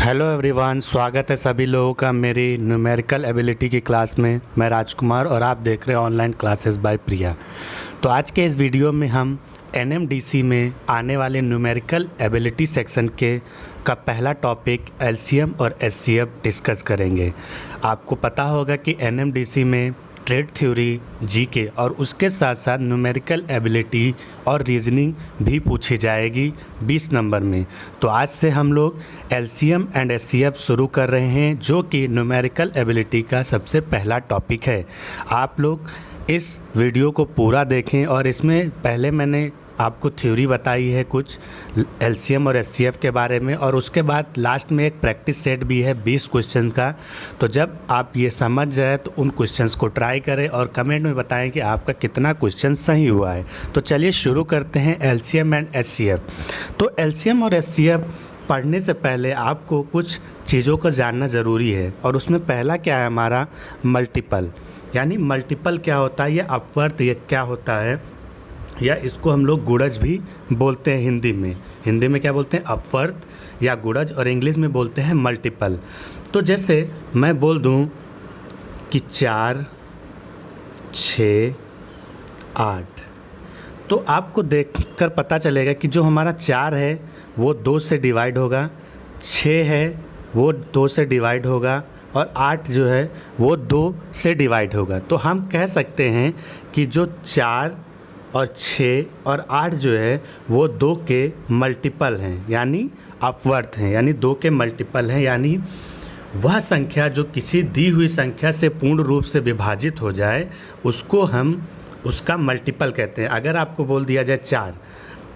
Hello everyone, स्वागत है सभी लोगों का मेरी न्यूमेरिकल एबिलिटी की क्लास में। मैं राजकुमार और आप देख रहे हैं ऑनलाइन क्लासेस बाय प्रिया। तो आज के इस वीडियो में हम एनएमडीसी में आने वाले न्यूमेरिकल एबिलिटी सेक्शन का पहला टॉपिक एलसीएम और एचसीएफ डिस्कस करेंगे। आपको पता होगा कि एनएमडीसी में ट्रेड थ्योरी, जीके और उसके साथ साथ न्यूमेरिकल एबिलिटी और रीजनिंग भी पूछी जाएगी 20 नंबर में। तो आज से हम लोग एलसीएम एंड एचसीएफ शुरू कर रहे हैं, जो कि न्यूमेरिकल एबिलिटी का सबसे पहला टॉपिक है। आप लोग इस वीडियो को पूरा देखें और इसमें पहले मैंने आपको थ्योरी बताई है कुछ एलसीएम और एचसीएफ के बारे में, और उसके बाद लास्ट में एक प्रैक्टिस सेट भी है 20 क्वेश्चन का। तो जब आप ये समझ जाए तो उन क्वेश्चंस को ट्राई करें और कमेंट में बताएं कि आपका कितना क्वेश्चन सही हुआ है। तो चलिए शुरू करते हैं एलसीएम एंड एचसीएफ। तो एलसीएम और एचसीएफ पढ़ने से पहले आपको कुछ चीज़ों को जानना ज़रूरी है, और उसमें पहला क्या है हमारा मल्टीपल। यानी मल्टीपल क्या होता है, ये अपवर्त ये क्या होता है, या इसको हम लोग गुणज भी बोलते हैं हिंदी में क्या बोलते हैं, अपवर्त या गुणज, और इंग्लिश में बोलते हैं मल्टीपल। तो जैसे मैं बोल दूं कि 4, 6, 8, तो आपको देखकर पता चलेगा कि जो हमारा 4 है वो 2 से डिवाइड होगा, 6 है वो 2 से डिवाइड होगा, और 8 जो है वो 2 से डिवाइड होगा। तो हम कह सकते हैं कि जो 4 और 6 और 8 जो है वो 2 के मल्टीपल हैं, यानी अपवर्त हैं, यानी 2 के मल्टीपल हैं। यानी वह संख्या जो किसी दी हुई संख्या से पूर्ण रूप से विभाजित हो जाए उसको हम उसका मल्टीपल कहते हैं। अगर आपको बोल दिया जाए 4,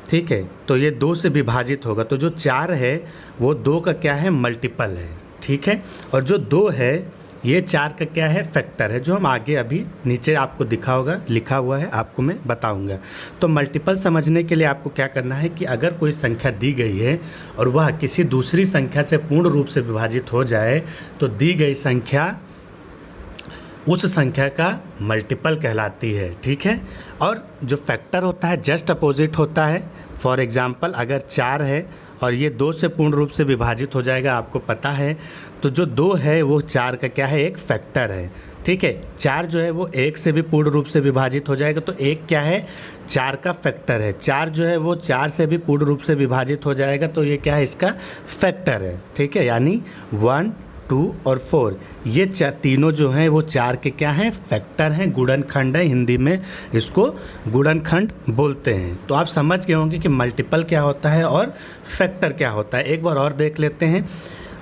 ठीक है, तो ये 2 से विभाजित होगा, तो जो 4 है वो 2 का क्या है, मल्टीपल है, ठीक है। और जो 2 है ये 4 का क्या है, फैक्टर है, जो हम आगे अभी नीचे आपको लिखा हुआ है, आपको मैं बताऊंगा। तो मल्टीपल समझने के लिए आपको क्या करना है कि अगर कोई संख्या दी गई है और वह किसी दूसरी संख्या से पूर्ण रूप से विभाजित हो जाए तो दी गई संख्या उस संख्या का मल्टीपल कहलाती है, ठीक है। और जो फैक्टर होता है जस्ट अपोजिट होता है। फॉर एग्जाम्पल अगर 4 है और ये 2 से पूर्ण रूप से विभाजित हो जाएगा, आपको पता है, तो जो 2 है वो 4 का क्या है, एक फैक्टर है, ठीक है। 4 जो है वो 1 से भी पूर्ण रूप से विभाजित हो जाएगा, तो 1 क्या है, 4 का फैक्टर है। 4 जो है वो 4 से भी पूर्ण रूप से विभाजित हो जाएगा, तो ये क्या है, इसका फैक्टर है, ठीक है। यानी 1, 2 और 4 ये तीनों जो हैं वो 4 के क्या हैं, फैक्टर हैं, गुणनखंड है, हिंदी में इसको गुणनखंड बोलते हैं। तो आप समझ गए होंगे कि मल्टीपल क्या होता है और फैक्टर क्या होता है। एक बार और देख लेते हैं।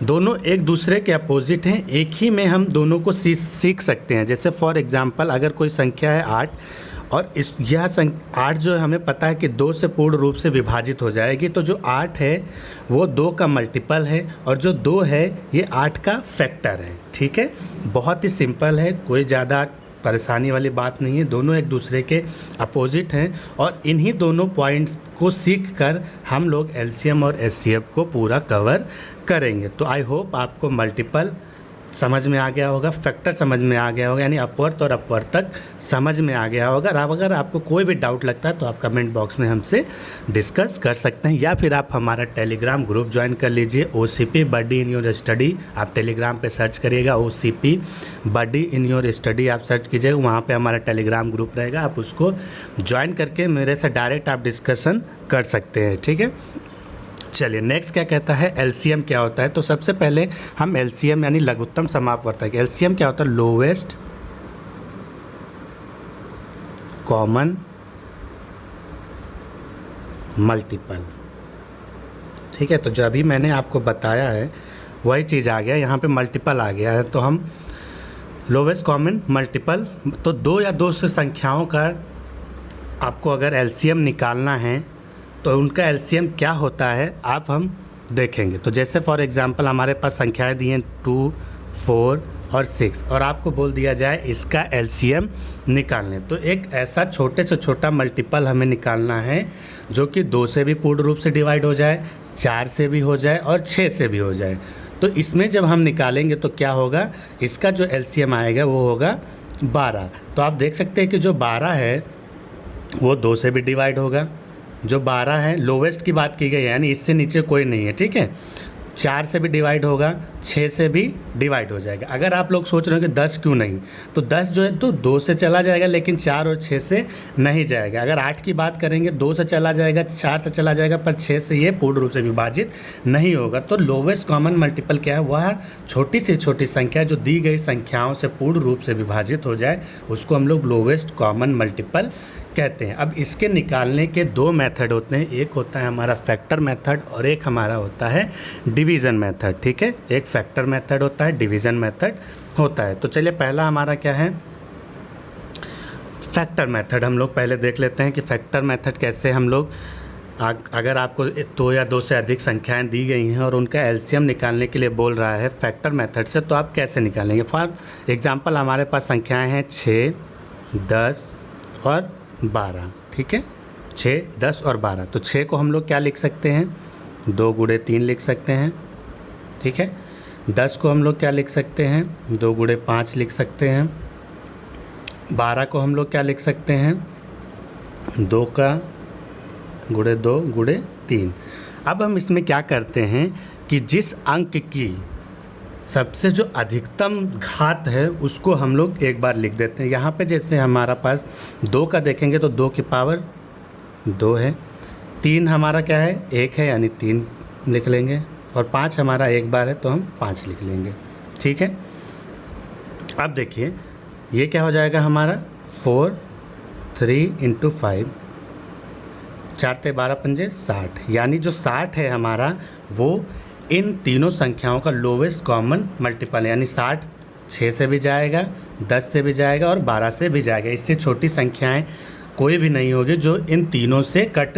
दोनों एक दूसरे के अपोजिट हैं, एक ही में हम दोनों को सीख सकते हैं। जैसे फॉर एग्जांपल अगर कोई संख्या है 8 और यह 8 जो है हमें पता है कि 2 से पूर्ण रूप से विभाजित हो जाएगी, तो जो 8 है वो 2 का मल्टीपल है, और जो 2 है ये 8 का फैक्टर है, ठीक है। बहुत ही सिंपल है, कोई ज़्यादा परेशानी वाली बात नहीं है। दोनों एक दूसरे के अपोजिट हैं, और इन्हीं दोनों पॉइंट्स को सीख कर हम लोग एलसीएम और एचसीएफ को पूरा कवर करेंगे। तो आई होप आपको मल्टीपल समझ में आ गया होगा, फैक्टर समझ में आ गया होगा, यानी अपवर्त और अपवर्तक समझ में आ गया होगा। अगर आपको कोई भी डाउट लगता है तो आप कमेंट बॉक्स में हमसे डिस्कस कर सकते हैं, या फिर आप हमारा टेलीग्राम ग्रुप ज्वाइन कर लीजिए, OCP buddy in your study. आप टेलीग्राम पे सर्च करिएगा, OCP buddy in your study आप सर्च कीजिएगा, वहाँ पे हमारा टेलीग्राम ग्रुप रहेगा। आप उसको ज्वाइन करके मेरे से डायरेक्ट आप डिस्कशन कर सकते हैं, ठीक है। चलिए नेक्स्ट क्या कहता है, एलसीएम क्या होता है। तो सबसे पहले हम एलसीएम यानी लघुत्तम समापवर्तक, एलसीएम क्या होता है, लोवेस्ट कॉमन मल्टीपल, ठीक है। तो जो अभी मैंने आपको बताया है वही चीज़ आ गया, यहाँ पे मल्टीपल आ गया है। तो हम लोवेस्ट कॉमन मल्टीपल, तो 2 या 2 से संख्याओं का आपको अगर एलसीएम निकालना है तो उनका एलसीएम क्या होता है आप हम देखेंगे। तो जैसे फॉर एग्जांपल हमारे पास संख्याएं दी हैं 2, 4 और 6, और आपको बोल दिया जाए इसका एलसीएम निकालने, तो एक ऐसा छोटे से छोटा मल्टीपल हमें निकालना है जो कि 2 से भी पूर्ण रूप से डिवाइड हो जाए, 4 से भी हो जाए और 6 से भी हो जाए। तो इसमें जब हम निकालेंगे तो क्या होगा, इसका जो एलसीएम आएगा वो होगा 12। तो आप देख सकते हैं कि जो 12 है वो 2 से भी डिवाइड होगा, जो 12 है लोवेस्ट की बात की गई है, यानी इससे नीचे कोई नहीं है, ठीक है। 4 से भी डिवाइड होगा, 6 से भी डिवाइड हो जाएगा। अगर आप लोग सोच रहे हो कि 10 क्यों नहीं, तो 10 जो है तो 2 से चला जाएगा, लेकिन 4 और 6 से नहीं जाएगा। अगर 8 की बात करेंगे 2 से चला जाएगा, 4 से चला जाएगा, पर 6 से ये पूर्ण रूप से विभाजित नहीं होगा। तो लोवेस्ट कॉमन मल्टीपल क्या है, वह छोटी से छोटी संख्या जो दी गई संख्याओं से पूर्ण रूप से विभाजित हो जाए, उसको हम लोग लोवेस्ट कॉमन मल्टीपल कहते हैं। अब इसके निकालने के 2 मेथड होते हैं, एक होता है हमारा फैक्टर मेथड और एक हमारा होता है डिवीज़न मेथड। ठीक है, एक फैक्टर मेथड होता है, डिवीज़न मेथड होता है। तो चलिए पहला हमारा क्या है, फैक्टर मेथड हम लोग पहले देख लेते हैं कि फैक्टर मेथड कैसे हम लोग अगर आपको 2 या 2 से अधिक संख्याएं दी गई हैं और उनका एलसीएम निकालने के लिए बोल रहा है फैक्टर मेथड से, तो आप कैसे निकालेंगे। फॉर एग्जांपल हमारे पास संख्याएं हैं 6, 10 और 12। ठीक है, 6, 10 और 12। तो 6 को हम लोग क्या लिख सकते हैं, 2 गुणे 3 लिख सकते हैं। ठीक है, 10 को हम लोग क्या लिख सकते हैं, 2 गुणे 5 लिख सकते हैं। 12 को हम लोग क्या लिख सकते हैं, 2 का गुणे 2 गुणे 3। अब हम इसमें क्या करते हैं कि जिस अंक की सबसे जो अधिकतम घात है उसको हम लोग एक बार लिख देते हैं। यहाँ पे जैसे हमारा पास 2 का देखेंगे तो 2 की पावर 2 है, 3 हमारा क्या है, 1 है, यानी 3 लिख लेंगे, और 5 हमारा एक बार है तो हम 5 लिख लेंगे। ठीक है, अब देखिए ये क्या हो जाएगा हमारा 4, 3 × 5, 4 × 12 × 60, यानी जो 60 है हमारा वो इन तीनों संख्याओं का लोवेस्ट कॉमन मल्टीपल, यानी 60 6 से भी जाएगा, 10 से भी जाएगा और 12 से भी जाएगा। इससे छोटी संख्याएं कोई भी नहीं होगी जो इन तीनों से कट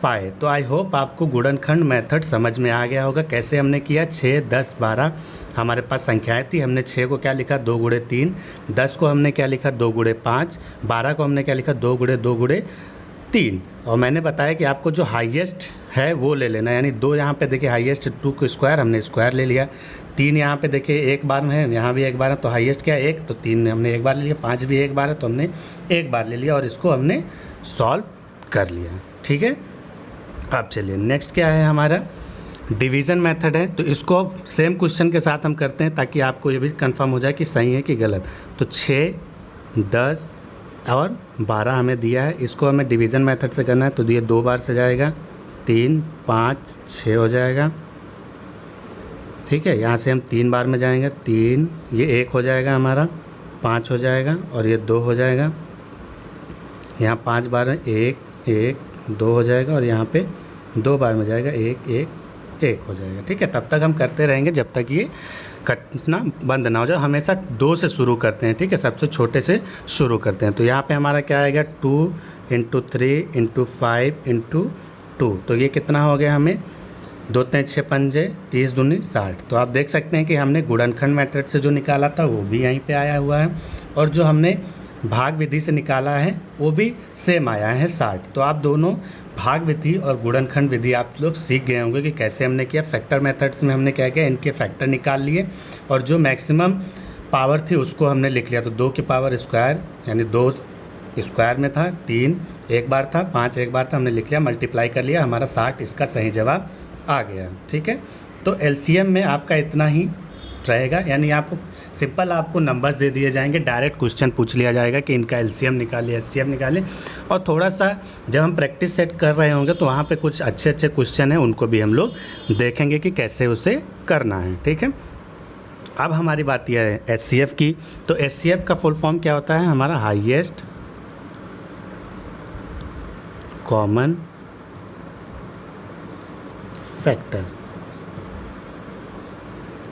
पाए। तो आई होप आपको गुणनखंड मेथड समझ में आ गया होगा कैसे हमने किया। 6, 10, 12 हमारे पास संख्याएं थी, हमने 6 को क्या लिखा, 2 गुणे 3, 10 को हमने क्या लिखा, 2 गुणे 5, 12 को हमने क्या लिखा, 2 गुणे 2 गुणे 3। और मैंने बताया कि आपको जो हाईएस्ट है वो ले लेना, यानी 2 यहाँ पे देखिए हाईएस्ट 2 को स्क्वायर हमने स्क्वायर ले लिया, 3 यहाँ पे देखिए एक बार में है, यहाँ भी एक बार है, तो हाईएस्ट क्या है 1, तो 3 हमने एक बार ले लिया, 5 भी एक बार है तो हमने एक बार ले लिया और इसको हमने सॉल्व कर लिया। ठीक है, अब चलिए नेक्स्ट क्या है हमारा डिवीज़न मेथड है। तो इसको सेम क्वेश्चन के साथ हम करते हैं ताकि आपको ये भी कंफर्म हो जाए कि सही है कि गलत। तो 6, 10 और 12 हमें दिया है, इसको हमें डिवीज़न मेथड से करना है। तो ये 2 बार से जाएगा, 3, 5, 6 हो जाएगा। ठीक है, यहाँ से हम 3 बार में जाएंगे, 3, ये 1 हो जाएगा हमारा, 5 हो जाएगा और ये 2 हो जाएगा। यहाँ 5 बार है, 1, 1, 2 हो जाएगा और यहाँ पे 2 बार में जाएगा, 1, 1, 1 हो जाएगा। ठीक है, तब तक हम करते रहेंगे जब तक ये कटना बंद ना हो जाए। हमेशा 2 से शुरू करते हैं। ठीक है, सबसे छोटे से शुरू करते हैं। तो यहाँ पे हमारा क्या आएगा, 2 × 3 × 5 × 2। तो ये कितना हो गया हमें, 2 × 6 = 30, 2 × 60। तो आप देख सकते हैं कि हमने गुणनखंड मेथड से जो निकाला था वो भी यहीं पे आया हुआ है और जो हमने भाग विधि से निकाला है वो भी सेम आया है 60। तो आप दोनों भाग विधि और गुणनखंड विधि आप लोग सीख गए होंगे कि कैसे हमने किया। फैक्टर मेथड्स में हमने क्या किया, इनके फैक्टर निकाल लिए और जो मैक्सिमम पावर थी उसको हमने लिख लिया। तो 2 की पावर स्क्वायर, यानी 2 स्क्वायर में था, 3 एक बार था, 5 एक बार था, हमने लिख लिया, मल्टीप्लाई कर लिया, हमारा 60 इसका सही जवाब आ गया। ठीक है, तो एलसीएम में आपका इतना ही रहेगा, यानी आपको सिंपल आपको नंबर्स दे दिए जाएंगे, डायरेक्ट क्वेश्चन पूछ लिया जाएगा कि इनका एलसीएम निकालिए, एचसीएफ निकालिए। और थोड़ा सा जब हम प्रैक्टिस सेट कर रहे होंगे तो वहाँ पे कुछ अच्छे अच्छे क्वेश्चन हैं, उनको भी हम लोग देखेंगे कि कैसे उसे करना है। ठीक है, अब हमारी बात यह है एचसीएफ की। तो एचसीएफ का फुल फॉर्म क्या होता है हमारा, हाईएस्ट कॉमन फैक्टर।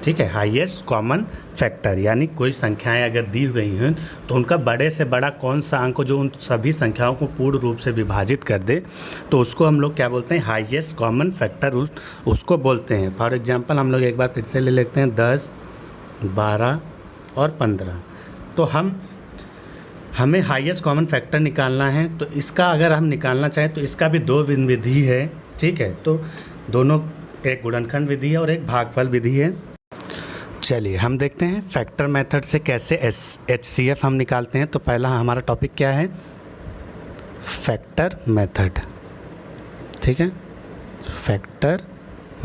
ठीक है, हाईएस्ट कॉमन फैक्टर, यानी कोई संख्याएं अगर दी गई हैं तो उनका बड़े से बड़ा कौन सा अंक जो उन सभी संख्याओं को पूर्ण रूप से विभाजित कर दे, तो उसको हम लोग क्या बोलते हैं, हाईएस्ट कॉमन फैक्टर उसको बोलते हैं। फॉर एग्जांपल हम लोग एक बार फिर से ले लेते हैं 10, 12 और 15। तो हमें हाईएस्ट कॉमन फैक्टर निकालना है, तो इसका अगर हम निकालना चाहें तो इसका भी 2 विधि है। ठीक है, तो दोनों, एक गुणनखंड विधि है और एक भागफल विधि है। चलिए हम देखते हैं फैक्टर मेथड से कैसे एचसीएफ हम निकालते हैं। तो पहला हमारा टॉपिक क्या है, फैक्टर मेथड। ठीक है, फैक्टर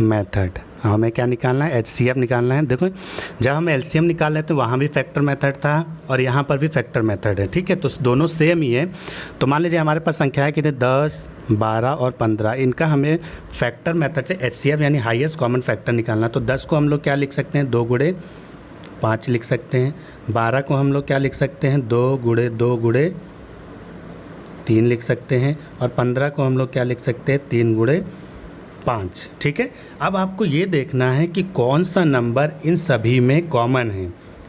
मेथड। हमें क्या निकालना है, HCF निकालना है। देखो जब हम LCM निकाल रहे थे वहाँ भी फैक्टर मेथड था और यहाँ पर भी फैक्टर मेथड है, ठीक है। तो दोनों सेम ही है। तो मान लीजिए हमारे पास संख्या है कितने, 10, 12 और 15, इनका हमें फैक्टर मेथड से HCF यानी हाईएस्ट कॉमन फैक्टर निकालना। तो 10 को हम लोग क्या लिख सकते हैं, 2 गुणे 5 लिख सकते हैं। 12 को हम लोग क्या लिख सकते हैं, 2 गुणे 2 गुणे 3 लिख सकते हैं। और 15 को हम लोग क्या लिख सकते हैं, 3 गुणे 5, ठीक है। अब आपको ये देखना है कि कौन सा नंबर इन सभी में कॉमन है,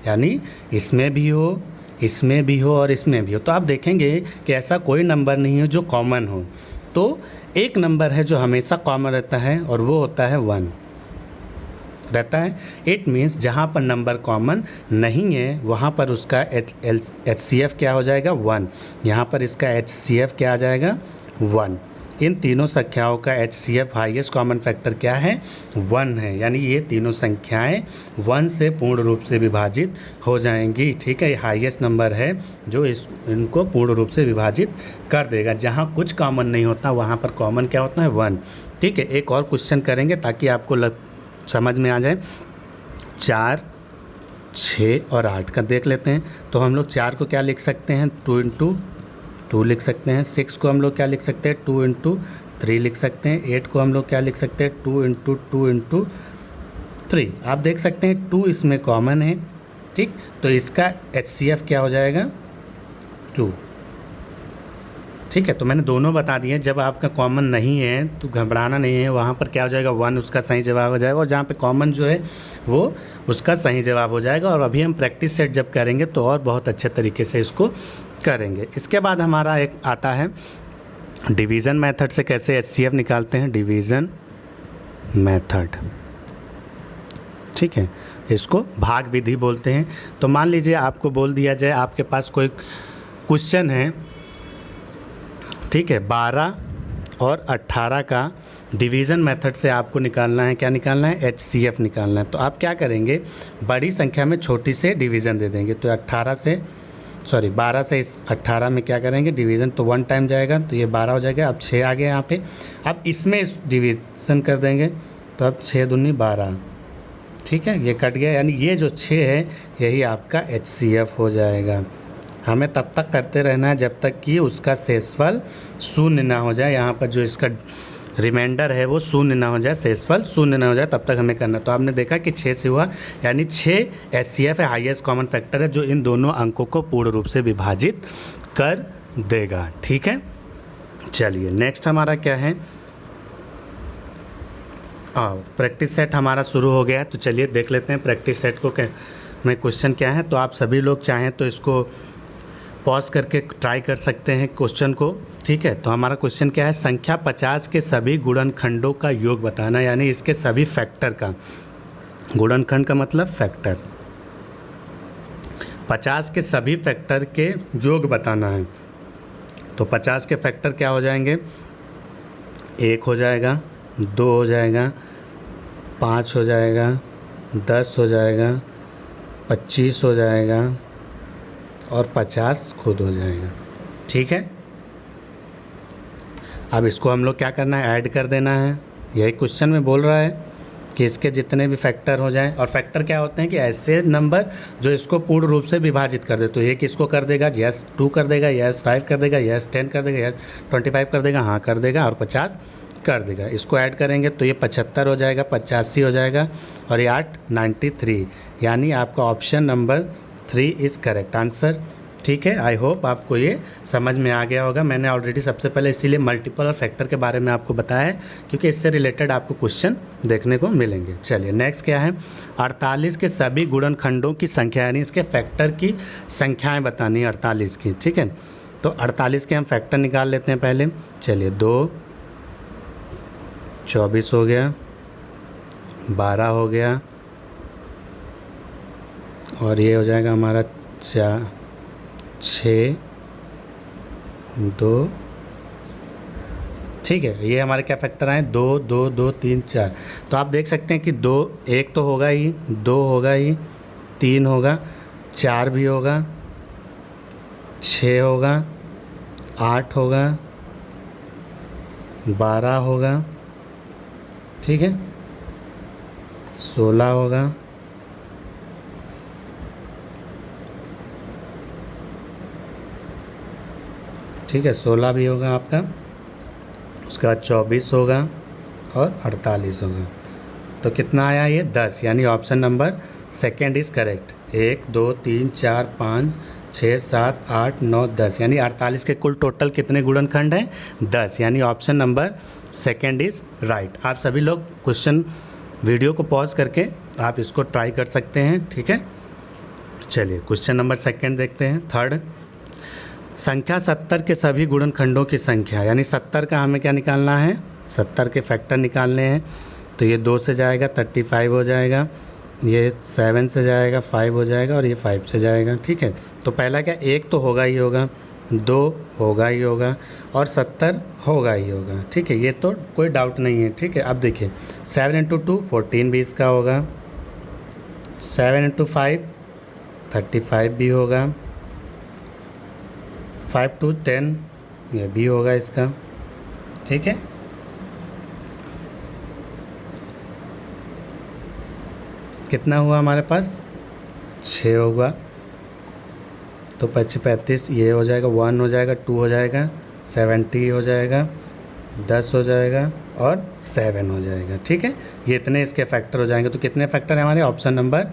यानी इसमें भी हो, इसमें भी हो और इसमें भी हो। तो आप देखेंगे कि ऐसा कोई नंबर नहीं है जो कॉमन हो। तो एक नंबर है जो हमेशा कॉमन रहता है और वो होता है 1 रहता है। इट मीन्स जहाँ पर नंबर कॉमन नहीं है वहाँ पर उसका HCF क्या हो जाएगा, 1। यहाँ पर इसका HCF क्या आ जाएगा, 1। इन तीनों संख्याओं का HCF हाईएस्ट कॉमन फैक्टर क्या है, 1 है। यानी ये तीनों संख्याएं 1 से पूर्ण रूप से विभाजित हो जाएंगी, ठीक है। ये हाईएस्ट नंबर है जो इनको पूर्ण रूप से विभाजित कर देगा। जहाँ कुछ कॉमन नहीं होता वहाँ पर कॉमन क्या होता है, 1, ठीक है। एक और क्वेश्चन करेंगे ताकि आपको समझ में आ जाए। 4, 6 और 8 का देख लेते हैं। तो हम लोग 4 को क्या लिख सकते हैं, 2 × 2 लिख सकते हैं। 6 को हम लोग क्या लिख सकते हैं, 2 × 3 लिख सकते हैं। 8 को हम लोग क्या लिख सकते हैं, 2 × 2 × 3। आप देख सकते हैं 2 इसमें कॉमन है, ठीक। तो इसका HCF क्या हो जाएगा, 2, ठीक है। तो मैंने दोनों बता दिए। जब आपका कॉमन नहीं है तो घबराना नहीं है, वहाँ पर क्या हो जाएगा, 1 उसका सही जवाब हो जाएगा। और जहाँ पे कॉमन जो है वो उसका सही जवाब हो जाएगा। और अभी हम प्रैक्टिस सेट जब करेंगे तो और बहुत अच्छे तरीके से इसको करेंगे। इसके बाद हमारा एक आता है डिवीज़न मेथड से कैसे HCF निकालते हैं, डिवीज़न मेथड, ठीक है। इसको भाग विधि बोलते हैं। तो मान लीजिए आपको बोल दिया जाए, आपके पास कोई क्वेश्चन है, ठीक है, 12 और 18 का डिवीज़न मेथड से आपको निकालना है, क्या निकालना है, HCF निकालना है। तो आप क्या करेंगे, बड़ी संख्या में छोटी से डिवीज़न दे देंगे। तो 12 से इस 18 में क्या करेंगे, डिवीज़न। तो 1 टाइम जाएगा तो ये 12 हो जाएगा। अब 6 आ गया यहाँ पे। अब इसमें इस डिवीज़न कर देंगे तो अब 6 दूनी 12, ठीक है, ये कट गया। यानी ये जो 6 है यही आपका HCF हो जाएगा। हमें तब तक करते रहना है जब तक कि उसका शेषफल 0 ना हो जाए। यहाँ पर जो इसका रिमाइंडर है वो 0 ना हो जाए, शेषफल 0 ना हो जाए, तब तक हमें करना। तो आपने देखा कि 6 से हुआ, यानी 6 HCF है, हाईएस्ट कॉमन फैक्टर है, जो इन दोनों अंकों को पूर्ण रूप से विभाजित कर देगा, ठीक है। चलिए नेक्स्ट हमारा क्या है, प्रैक्टिस सेट हमारा शुरू हो गया है। तो चलिए देख लेते हैं प्रैक्टिस सेट को में क्वेश्चन क्या है। तो आप सभी लोग चाहें तो इसको पॉज करके ट्राई कर सकते हैं क्वेश्चन को, ठीक है। तो हमारा क्वेश्चन क्या है, संख्या 50 के सभी गुणनखंडों का योग बताना, यानी इसके सभी फैक्टर का, गुणनखंड का मतलब फैक्टर, 50 के सभी फैक्टर के योग बताना है। तो 50 के फैक्टर क्या हो जाएंगे, 1 हो जाएगा, 2 हो जाएगा, 5 हो जाएगा, 10 हो जाएगा, 25 हो जाएगा और 50 खुद हो जाएगा, ठीक है। अब इसको हम लोग क्या करना है, ऐड कर देना है। यही क्वेश्चन में बोल रहा है कि इसके जितने भी फैक्टर हो जाएं। और फैक्टर क्या होते हैं कि ऐसे नंबर जो इसको पूर्ण रूप से विभाजित कर दे। तो ये किसको कर देगा, यस 2 कर देगा, यस 5 कर देगा, यस 10 कर देगा, यस 25 कर देगा, हाँ कर देगा, और 50 कर देगा। इसको ऐड करेंगे तो ये 75 हो जाएगा, 85 हो जाएगा और ये 8 93, यानी आपका option number 3 is correct answer, ठीक है। आई होप आपको ये समझ में आ गया होगा। मैंने ऑलरेडी सबसे पहले इसीलिए मल्टीपल और फैक्टर के बारे में आपको बताया है, क्योंकि इससे रिलेटेड आपको क्वेश्चन देखने को मिलेंगे। चलिए नेक्स्ट क्या है, 48 के सभी गुणनखंडों की संख्या, यानी इसके फैक्टर की संख्याएं बतानी है 48 की, ठीक है। तो 48 के हम फैक्टर निकाल लेते हैं पहले। चलिए 2, 24 हो गया, 12 हो गया और ये हो जाएगा हमारा 4, 6, 2, ठीक है। ये हमारे क्या फैक्टर आए, 2, 2, 2, 3, 4। तो आप देख सकते हैं कि 2, 1 तो होगा ही, 2 होगा ही, 3 होगा, 4 भी होगा, 6 होगा, 8 होगा, 12 होगा, ठीक है। 16 होगा, ठीक है 16 भी होगा आपका। उसके बाद 24 होगा और 48 होगा। तो कितना आया ये 10, यानी option number second is correct. 1 2 3 4 5 6 7 8 9 10, यानी 48 के कुल टोटल कितने गुणनखंड हैं 10, यानी option number second is right. आप सभी लोग क्वेश्चन वीडियो को पॉज करके आप इसको ट्राई कर सकते हैं, ठीक है। चलिए क्वेश्चन नंबर सेकेंड देखते हैं। थर्ड, संख्या 70 के सभी गुणनखंडों की संख्या, यानी 70 का हमें क्या निकालना है, 70 के फैक्टर निकालने हैं। तो ये 2 से जाएगा 35 हो जाएगा, ये 7 से जाएगा 5 हो जाएगा और ये 5 से जाएगा, ठीक है। तो पहला क्या, 1 तो होगा ही होगा, 2 होगा ही होगा और 70 होगा ही होगा, ठीक है। ये तो कोई डाउट नहीं है, ठीक है। अब देखिए 7 × 2 14 भी इसका होगा, 7 × 5 35 भी होगा, 5 × 10 ये भी होगा इसका, ठीक है। कितना हुआ हमारे पास, 6 होगा। तो 25 35 ये हो जाएगा, 1 हो जाएगा, 2 हो जाएगा, 70 हो जाएगा, 10 हो जाएगा और 7 हो जाएगा, ठीक है। ये इतने इसके फैक्टर हो जाएंगे। तो कितने फैक्टर हैं हमारे, ऑप्शन नंबर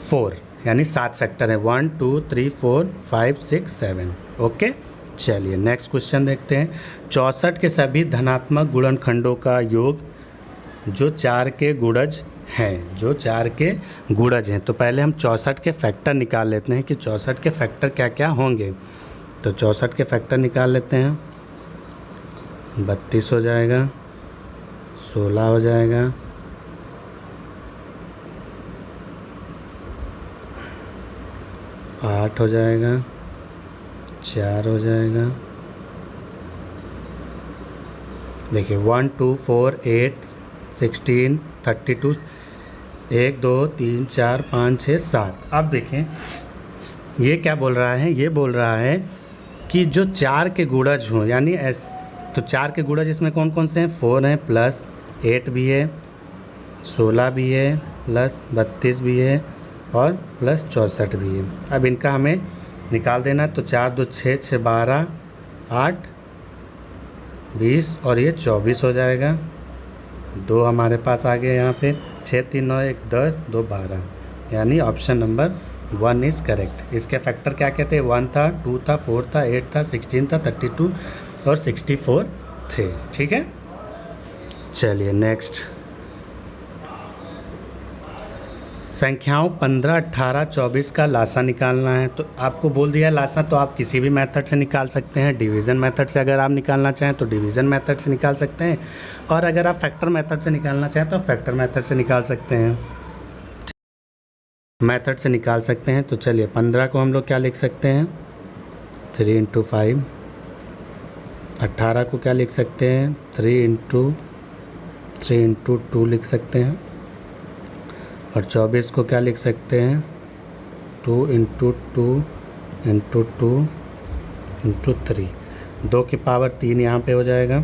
4, यानी 7 फैक्टर हैं, 1 2 3 4 5 6 7। ओके, चलिए नेक्स्ट क्वेश्चन देखते हैं। 64 के सभी धनात्मक गुणनखंडों का योग जो 4 के गुणज हैं, जो 4 के गुणज हैं। तो पहले हम 64 के फैक्टर निकाल लेते हैं कि 64 के फैक्टर क्या क्या होंगे। तो 64 के फैक्टर निकाल लेते हैं। 32 हो जाएगा, 16 हो जाएगा, 8 हो जाएगा, 4 हो जाएगा। देखिए 1 2 4 8 16 32 1 2 3 4 5 6 7। अब देखें ये क्या बोल रहा है, ये बोल रहा है कि जो 4 के गुणज हों, यानी तो 4 के गुणज इसमें कौन कौन से हैं, 4 हैं, प्लस 8 भी है, 16 भी है, प्लस 32 भी है और प्लस 64 भी है। अब इनका हमें निकाल देना है। तो 4 2 6 6 12 8 20 और ये 24 हो जाएगा। 2 हमारे पास आ गए यहाँ पे, 6 3 9 1 10 2 12, यानी ऑप्शन नंबर 1 इज़ करेक्ट। इसके फैक्टर क्या कहते हैं, 1 था, 2 था, 4 था, 8 था, 16 था, 32 और 64 थे, ठीक है। चलिए नेक्स्ट, संख्याओं 15 18 24 का लासा निकालना है। तो आपको बोल दिया लासा, तो आप किसी भी मेथड से निकाल सकते हैं। डिवीज़न मेथड से अगर आप निकालना चाहें तो डिवीज़न मेथड से निकाल सकते हैं, और अगर आप फैक्टर मेथड से निकालना चाहें तो फैक्टर मेथड से निकाल सकते हैं, मेथड से निकाल सकते हैं। तो चलिए 15 को हम लोग क्या लिख सकते हैं, 3 × 5। 18 को क्या लिख सकते हैं, 3 × 2 लिख सकते हैं। और 24 को क्या लिख सकते हैं, 2 × 2 × 2 × 3। 2 की पावर 3 यहाँ पे हो जाएगा,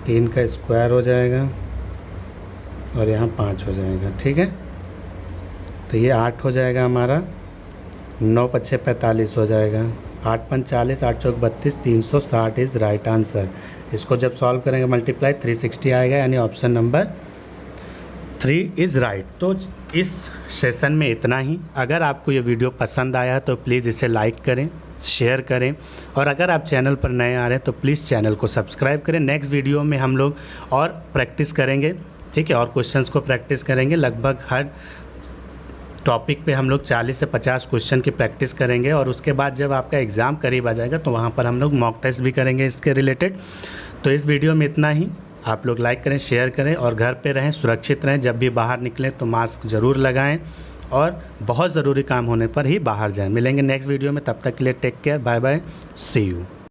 3 का स्क्वायर हो जाएगा और यहाँ 5 हो जाएगा, ठीक है। तो ये 8 हो जाएगा हमारा, 9 × 5 = 45 हो जाएगा, 8 × 5 = 40, 8 × 4 = 32, 360 इज़ राइट आंसर। इसको जब सॉल्व करेंगे मल्टीप्लाई 360 आएगा, यानी ऑप्शन नंबर 3 इज़ राइट। तो इस सेशन में इतना ही। अगर आपको ये वीडियो पसंद आया तो प्लीज़ इसे लाइक करें, शेयर करें, और अगर आप चैनल पर नए आ रहे हैं तो प्लीज़ चैनल को सब्सक्राइब करें। नेक्स्ट वीडियो में हम लोग और प्रैक्टिस करेंगे, ठीक है, और क्वेश्चंस को प्रैक्टिस करेंगे। लगभग हर टॉपिक पे हम लोग 40 से 50 क्वेश्चन की प्रैक्टिस करेंगे, और उसके बाद जब आपका एग्ज़ाम करीब आ जाएगा तो वहाँ पर हम लोग मॉक टेस्ट भी करेंगे इसके रिलेटेड। तो इस वीडियो में इतना ही। आप लोग लाइक करें, शेयर करें और घर पे रहें, सुरक्षित रहें। जब भी बाहर निकलें तो मास्क ज़रूर लगाएं और बहुत ज़रूरी काम होने पर ही बाहर जाएं। मिलेंगे नेक्स्ट वीडियो में, तब तक के लिए take care, bye bye, see you.